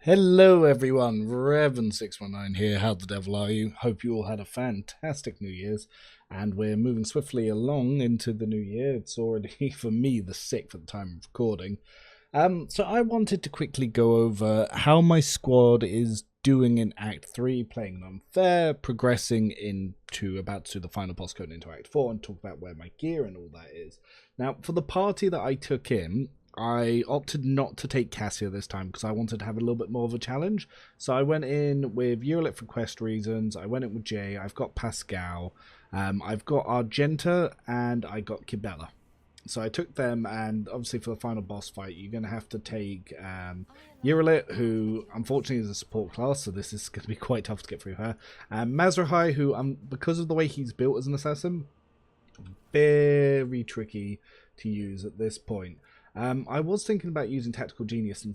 Hello everyone, Revan619 here, how the devil are you? Hope you all had a fantastic New Year's, and we're moving swiftly along into the new year. It's already, for me, the 6th at the time of recording. So I wanted to quickly go over how my squad is doing in Act 3, playing unfair, progressing about to the final boss code into Act 4, and talk about where my gear and all that is. Now, for the party that I took in, I opted not to take Cassia this time because I wanted to have a little bit more of a challenge. So I went in with Eurolet for quest reasons. I went in with Jay. I've got Pascal. I've got Argenta, and I got Kibella. So I took them, and obviously for the final boss fight, you're going to have to take Eurolet, who unfortunately is a support class, so this is going to be quite tough to get through her. Mazrahai, who, because of the way he's built as an assassin, very tricky to use at this point. I was thinking about using Tactical Genius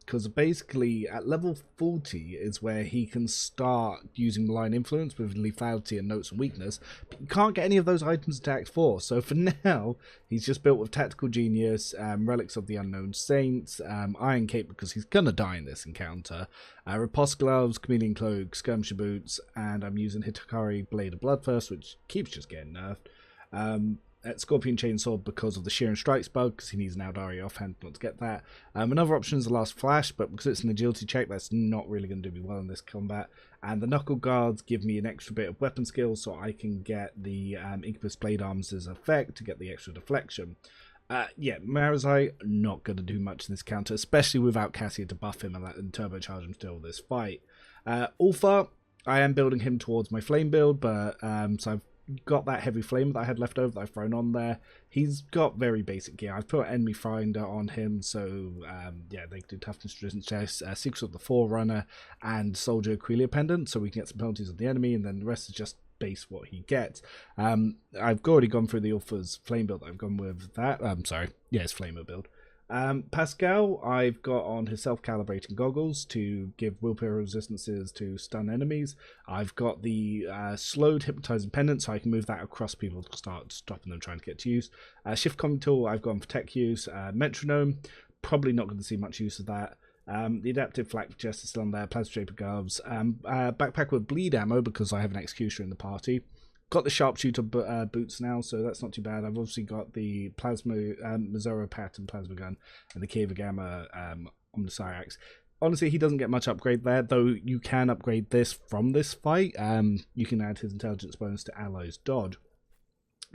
because basically at level 40 is where he can start using Malign Influence with Lethality and Notes and Weakness, but you can't get any of those items to Act 4, so for now he's just built with Tactical Genius, Relics of the Unknown Saints, Iron Cape because he's going to die in this encounter, Riposte Gloves, Chameleon Cloak, Skirmisher Boots, and I'm using Hitakari Blade of Bloodthirst, which keeps just getting nerfed. At Scorpion Chainsaw because of the Shear and Strikes bug, because he needs an Audari offhand not to get that. Another option is the Last Flash, but because it's an agility check, that's not really going to do me well in this combat. And the Knuckle Guards give me an extra bit of weapon skill, so I can get the Incubus Blade Arms as effect to get the extra deflection. Yeah, Marazai, not going to do much in this counter, especially without Cassia to buff him and turbocharge him still this fight. Ulfa, I am building him towards my flame build, but so I've got that heavy flame that I had left over that I've thrown on there. He's got very basic gear. I've put enemy finder on him, so yeah, they can do toughness, resistance chest, Secrets of the Forerunner, and Soldier Quelia Pendant, so we can get some penalties on the enemy, and then the rest is just base what he gets. I've already gone through the Ulfa's flame build. I've gone with that. Sorry, yeah, it's flamer build. Pascal, I've got on his self-calibrating goggles to give willpower resistances to stun enemies. I've got the slowed hypnotizing pendant, so I can move that across people to start stopping them trying to get to use. Shift comm tool, I've gone for tech use. Metronome, probably not going to see much use of that. The adaptive flak chest is still on there. Plasma shaper gloves. Backpack with bleed ammo because I have an executioner in the party. Got the sharpshooter boots now, so that's not too bad. I've obviously got the plasma Mazzaro pattern plasma gun and the Kiva Gamma Omnisyrax. Honestly, he doesn't get much upgrade there, though you can upgrade this from this fight. You can add his intelligence bonus to allies dodge.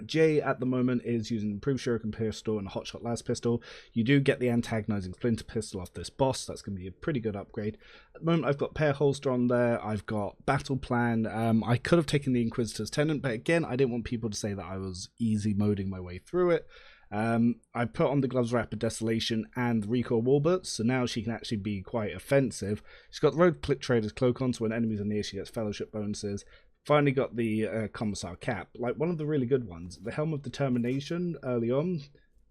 Jay at the moment is using Improved Shuriken Pistol and a Hotshot Las Pistol. You do get the Antagonizing Splinter Pistol off this boss. That's going to be a pretty good upgrade. At the moment, I've got Pair Holster on there. I've got Battle Plan. I could have taken the Inquisitor's Tenant, but again, I didn't want people to say that I was easy moding my way through it. I put on the Gloves Rapid Desolation and the Recoil Warbirds, so now she can actually be quite offensive. She's got the Road Trader's Cloak on, so when enemies are near, she gets Fellowship bonuses. Finally got the Commissar Cap, like one of the really good ones. The Helm of Determination early on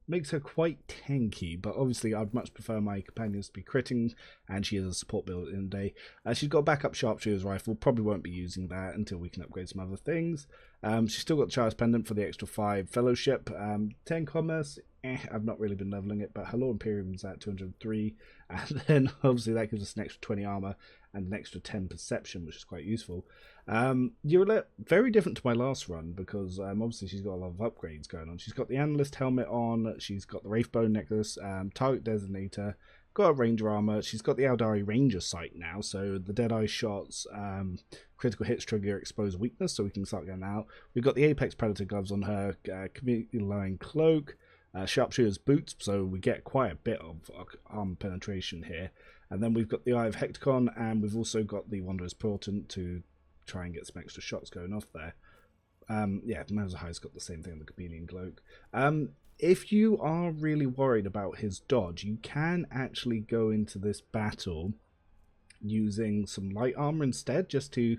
makes her quite tanky, but obviously I'd much prefer my companions to be critting, and she is a support build in the day. She's got a backup Sharpshooter's Rifle, probably won't be using that until we can upgrade some other things. She's still got the Charles Pendant for the extra 5 Fellowship. 10 Commerce, I've not really been leveling it, but her Law Imperium's at 203, and then obviously that gives us an extra 20 armor and an extra 10 perception, which is quite useful. Eurolet, very different to my last run because obviously she's got a lot of upgrades going on. She's got the Analyst helmet on, she's got the Wraithbone necklace, Target Designator, got a Ranger armor, she's got the Audari Ranger sight now, so the Deadeye shots, critical hits trigger exposed weakness, so we can start getting out. We've got the Apex Predator gloves on her, Chameleon Cloak, Sharpshooter's boots, so we get quite a bit of armor penetration here. And then we've got the Eye of Hecticon, and we've also got the Wanderer's Portent to try and get some extra shots going off there. Yeah, Mazahai's got the same thing on the Chameleon Cloak. If you are really worried about his dodge, you can actually go into this battle using some light armor instead, just to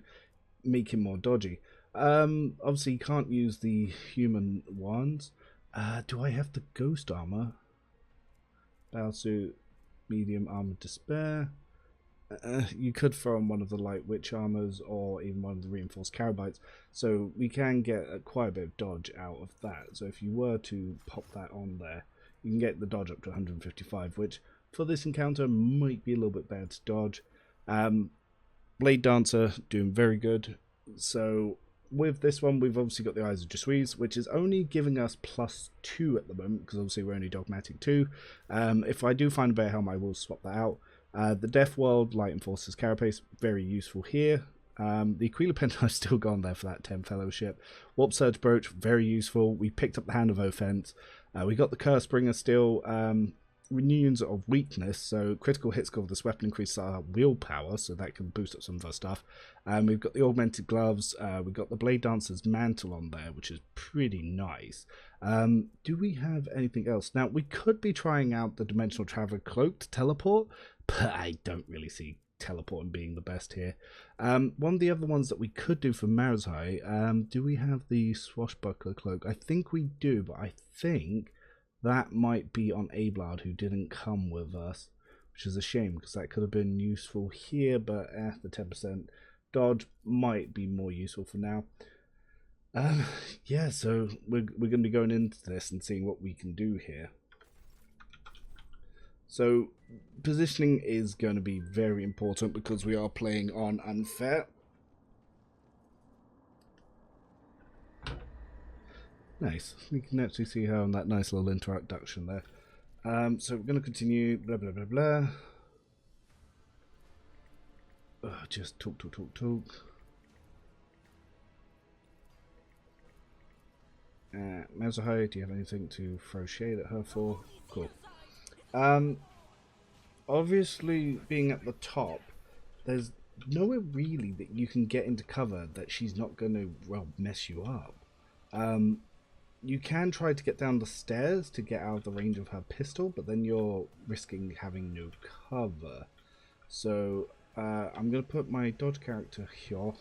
make him more dodgy. Obviously, you can't use the human ones. Do I have the ghost armor? Battlesuit, medium armor despair. You could throw on one of the light witch armors or even one of the reinforced carabites, so we can get quite a bit of dodge out of that. So if you were to pop that on there, you can get the dodge up to 155, which for this encounter might be a little bit bad to dodge. Blade Dancer doing very good. So with this one, we've obviously got the Eyes of Jesuise, which is only giving us +2 at the moment, because obviously we're only Dogmatic 2. If I do find a better helm, I will swap that out. The Death World, Light Enforcer's Carapace, very useful here. The Aquila Pentile still gone there for that 10 Fellowship. Warp Surge Brooch, very useful. We picked up the Hand of Offense. We got the Curse Bringer still. Reunions of Weakness, so critical hit score of this weapon increases our willpower, so that can boost up some of our stuff. We've got the Augmented Gloves. We've got the Blade Dancer's Mantle on there, which is pretty nice. Do we have anything else? Now, we could be trying out the Dimensional Traveler Cloak to teleport, but I don't really see teleporting being the best here. One of the other ones that we could do for Marzai, do we have the Swashbuckler Cloak? I think we do, but I think that might be on Abelard, who didn't come with us, which is a shame, because that could have been useful here, but the 10% dodge might be more useful for now. Yeah, so we're going to be going into this and seeing what we can do here. So positioning is going to be very important, because we are playing on unfair. Nice. We can actually see her on that nice little introduction there. So we're going to continue. Blah, blah, blah, blah. Just talk. Mazuhai, do you have anything to throw shade at her for? Cool. Obviously, being at the top, there's nowhere really that you can get into cover that she's not going to, well, mess you up. You can try to get down the stairs to get out of the range of her pistol, but then you're risking having no cover. So I'm going to put my dodge character here.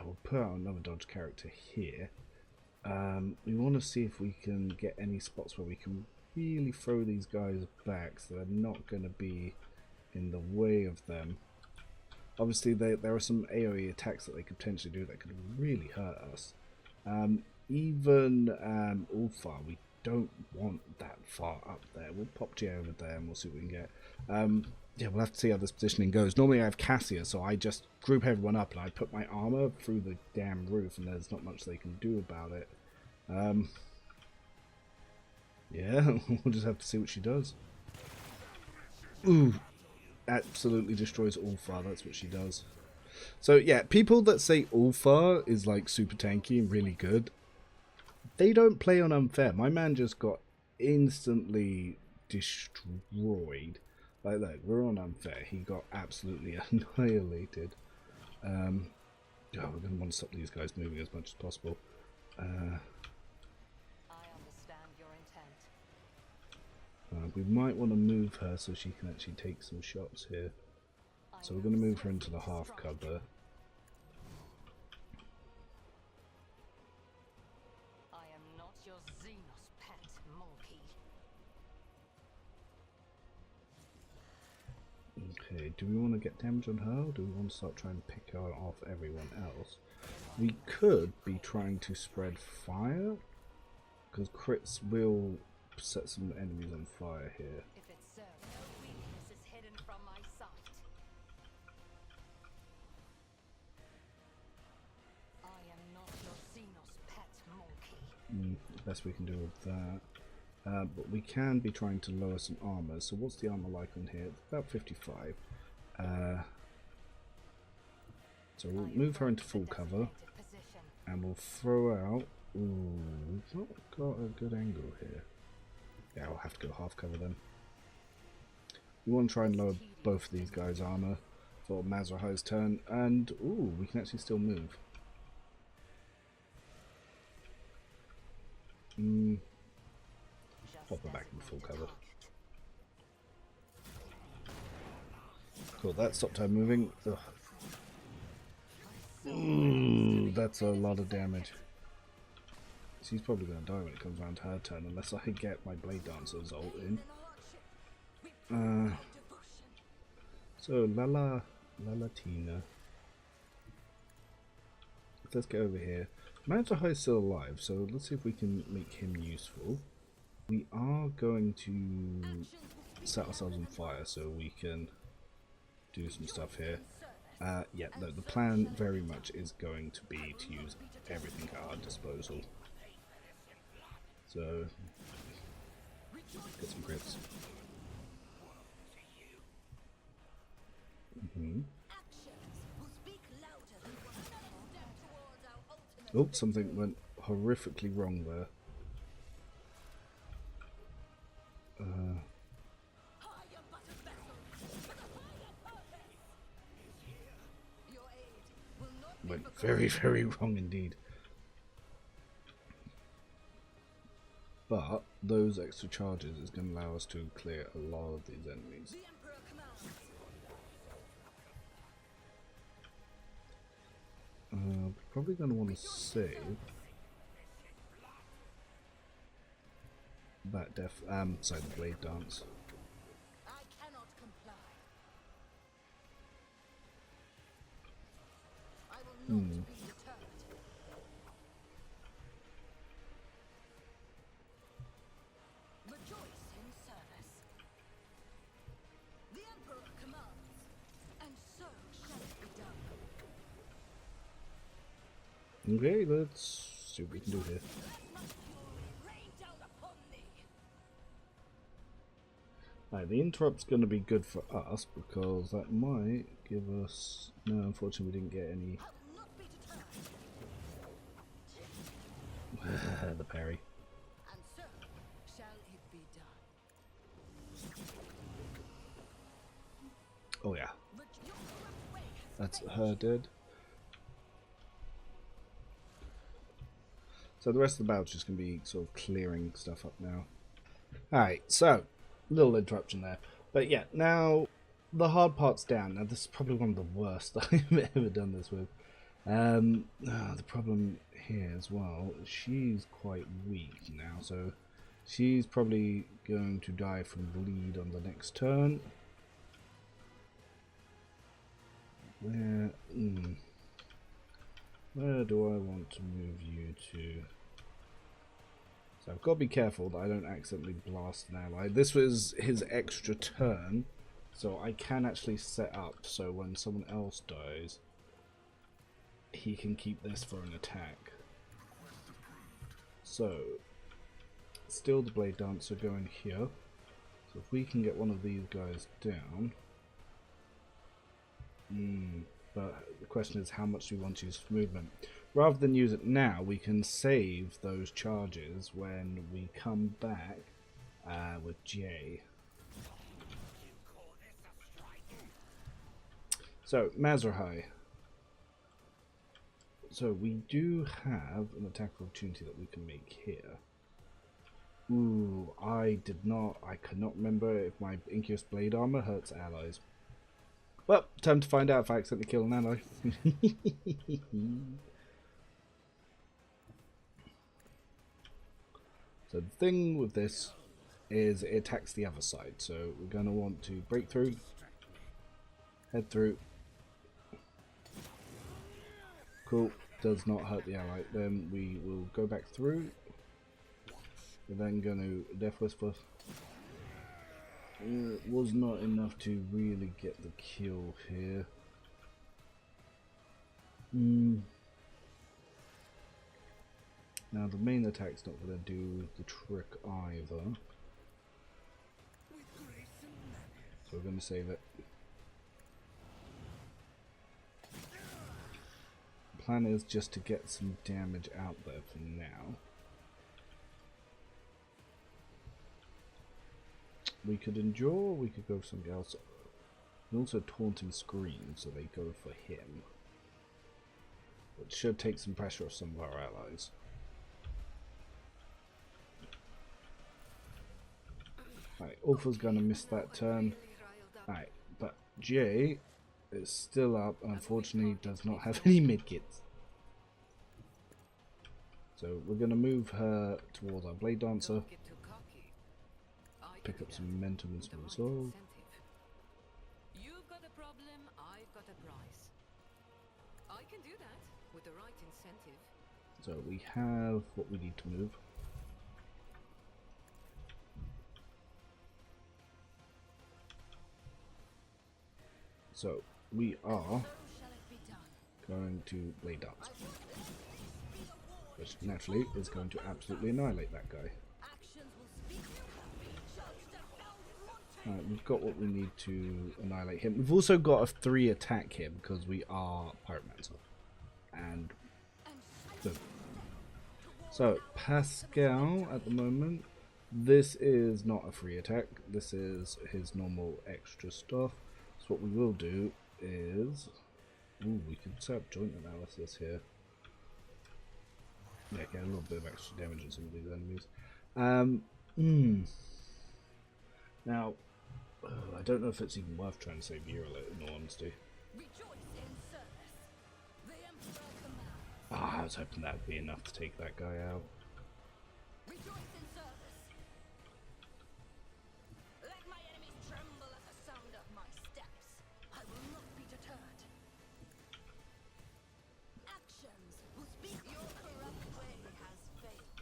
We'll put out another dodge character here. We want to see if we can get any spots where we can really throw these guys back, so they're not going to be in the way of them. Obviously, there are some AoE attacks that they could potentially do that could really hurt us. Even Ulfar, we don't want that far up there. We'll pop G over there and we'll see what we can get. Yeah, we'll have to see how this positioning goes. Normally I have Cassia, so I just group everyone up and I put my armor through the damn roof, and there's not much they can do about it. Yeah, we'll just have to see what she does. Ooh, absolutely destroys Ulfar, that's what she does. So yeah, people that say Ulfar is like super tanky and really good, they don't play on unfair. My man just got instantly destroyed. Like, look, we're on unfair. He got absolutely annihilated. Oh, we're going to want to stop these guys moving as much as possible. I understand your intent. We might want to move her so she can actually take some shots here. So we're going to move her into the half cover. I am not your Xenos pet, monkey. Okay, do we want to get damage on her, or do we want to start trying to pick her off everyone else? We could be trying to spread fire, because crits will set some enemies on fire here. If it's so, no weakness is hidden from my sight. I am not your Xenos pet, monkey. The best we can do with that. But we can be trying to lower some armor. So what's the armor like on here? It's about 55. So we'll move her into full cover, and we'll throw out. Ooh, we've not got a good angle here. Yeah, I'll have to go half cover then. We want to try and lower both of these guys' armor for Mazrahai's turn, and ooh, we can actually still move. Pop her back in full cover. Cool, that stopped her moving. Ugh. Ooh, that's a lot of damage. She's probably going to die when it comes around to her turn, unless I get my Blade Dancer's ult in. So, Lalatina. Let's get over here. Mazahai's still alive, so let's see if we can make him useful. We are going to set ourselves on fire so we can do some stuff here. Yeah, no, the plan very much is going to be to use everything at our disposal. So, get some crits. Oh, something went horrifically wrong there. Went very, very wrong indeed. But those extra charges is going to allow us to clear a lot of these enemies. We're probably going to want to save that sorry, the blade dance. I cannot comply. I will not be deterred. Rejoice in service. The Emperor commands, and so shall it be done. Okay, let's see what we can do here. Right, the interrupt's going to be good for us because that might give us... No, unfortunately we didn't get any... the parry. And so shall it be done. Oh yeah. That's her dead. So the rest of the battle's just going to be sort of clearing stuff up now. Alright, so... little interruption there, but yeah, now the hard part's down. Now this is probably one of the worst I've ever done this with. The problem here as well, she's quite weak now, so she's probably going to die from bleed on the next turn. Where do I want to move you to? So I've got to be careful that I don't accidentally blast an ally. This was his extra turn, so I can actually set up so when someone else dies, he can keep this for an attack. So, still the Blade Dancer going here. So if we can get one of these guys down... but the question is, how much do we want to use for movement? Rather than use it now, we can save those charges when we come back with J. So, Mazrahai. So, we do have an attack opportunity that we can make here. Ooh, I could not remember if my Inquisitor Blade Armor hurts allies. Well, time to find out if I accidentally kill an ally. So the thing with this is it attacks the other side. So we're going to want to break through, head through. Cool, does not hurt the ally. Then we will go back through. We're then going to Death Whisper. It was not enough to really get the kill here. Now the main attack's not going to do the trick either. So we're going to save it. The plan is just to get some damage out there for now. We could endure, we could go for something else. And also Taunting Scream, so they go for him. Which should take some pressure off some of our allies. Alright, Ulfa's gonna miss that turn. Alright, but Jay is still up, and unfortunately does not have any mid-kits. So we're gonna move her towards our Blade Dancer. Pick up some momentum and some resolve. You've got a problem, I've got a price. I can do that with the right incentive. So we have what we need to move. So we are So shall it be done. going to blade dance, which naturally is going to absolutely annihilate that guy. Actions will speak. Judged and held wanting. Alright, we've got what we need to annihilate him. We've also got a 3 attack here because we are Pyromancer. And boom. So Pascal at the moment, this is not a free attack. This is his normal extra stuff. So what we will do is, we can set up joint analysis here. Yeah, get a little bit of extra damage on some of these enemies. Now, I don't know if it's even worth trying to save Urilet, in all honesty. Rejoice in service. The Emperor commands. I was hoping that would be enough to take that guy out. Rejoice in service. Let my enemies tremble at the sound of my steps. I will not be deterred. Actions will speak. Your corrupt way has failed.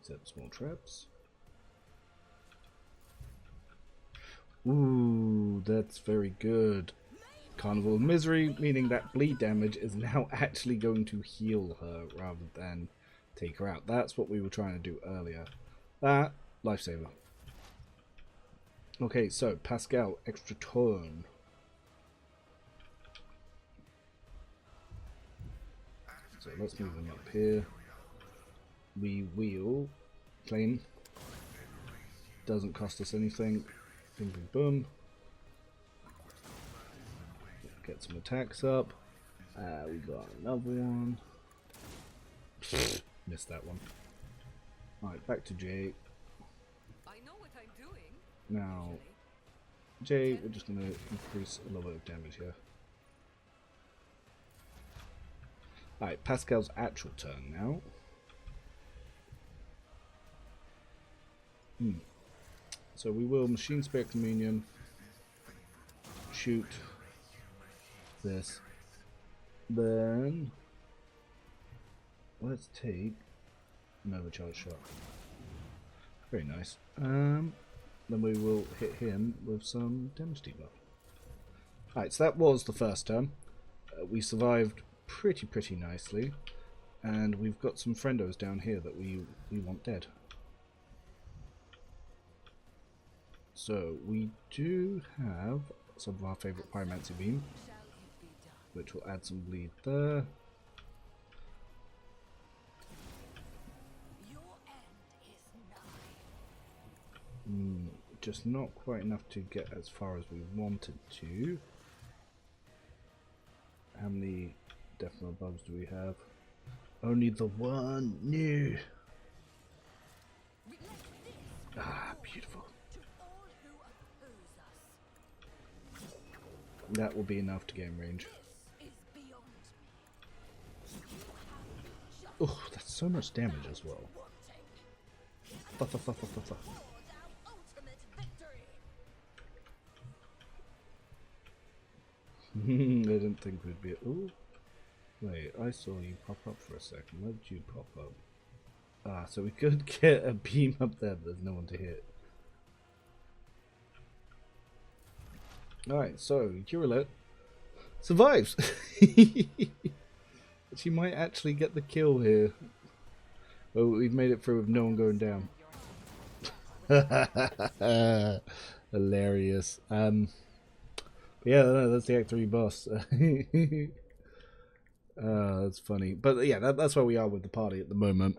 Set small traps. Ooh, that's very good. Carnival of Misery, meaning that bleed damage is now actually going to heal her rather than take her out. That's what we were trying to do earlier. That, lifesaver. Okay, so Pascal, extra turn. So let's move him up here. We wheel, claim, doesn't cost us anything, bing bing boom, get some attacks up, we got another one, missed that one. Alright, back to Jay. I know what I'm doing. Now, usually. Jay, we're just going to increase a little bit of damage here. Alright, Pascal's actual turn now. So we will Machine Spirit Communion, shoot this, then let's take an overcharge shot. Very nice. Then we will hit him with some damage debuff. Alright, so that was the first turn. We survived pretty nicely, and we've got some friendos down here that we want dead. So we do have some of our favourite Pyromancy Beam, which will add some bleed there. Your end is nigh. Just not quite enough to get as far as we wanted to. How many Death Knell bugs do we have? Only the one. No. Ah, beautiful. That will be enough to gain range. Oh, that's so much damage as well. I didn't think we'd be. Oh, wait! I saw you pop up for a second. Where did you pop up? Ah, so we could get a beam up there, but there's no one to hit. Alright, so Urilet survives. She might actually get the kill here. Oh, we've made it through with no one going down. Hilarious. Yeah, no, that's the Act 3 boss. That's funny. But yeah, that's where we are with the party at the moment.